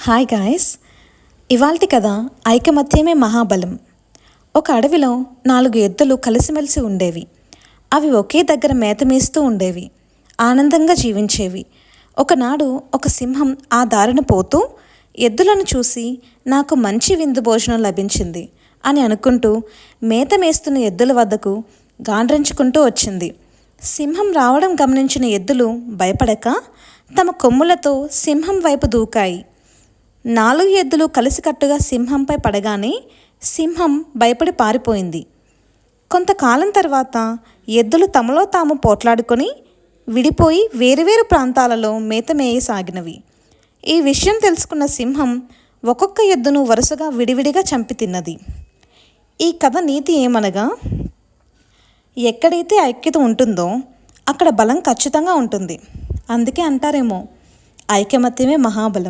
Hi guys, ఇవాల్టి కథ ఐకమత్యమే మహాబలం. ఒక అడవిలో 4 ఎద్దులు కలిసిమెలిసి ఉండేవి. అవి ఒకే దగ్గర మేత మేస్తూ ఉండేవి, ఆనందంగా జీవించేవి. ఒకనాడు ఒక సింహం ఆ దారిన పోతూ ఎద్దులను చూసి నాకు మంచి విందు భోజనం లభించింది అని అనుకుంటూ మేత మేస్తున్న ఎద్దుల వద్దకు గాండ్రించుకుంటూ వచ్చింది. సింహం రావడం గమనించిన ఎద్దులు భయపడక తమ కొమ్ములతో సింహం వైపు దూకాయి. 4 ఎద్దులు కలిసికట్టుగా సింహంపై పడగానే సింహం భయపడి పారిపోయింది. కొంతకాలం తర్వాత ఎద్దులు తమలో తాము పోట్లాడుకొని విడిపోయి వేరువేరు ప్రాంతాలలో మేత మేయసాగినవి. ఈ విషయం తెలుసుకున్న సింహం ఒక్కొక్క ఎద్దును వరుసగా విడివిడిగా చంపి తిన్నది. ఈ కథ నీతి ఏమనగా, ఎక్కడైతే ఐక్యత ఉంటుందో అక్కడ బలం ఖచ్చితంగా ఉంటుంది. అందుకే అంటారేమో, ఐకమత్యమే మహాబలం.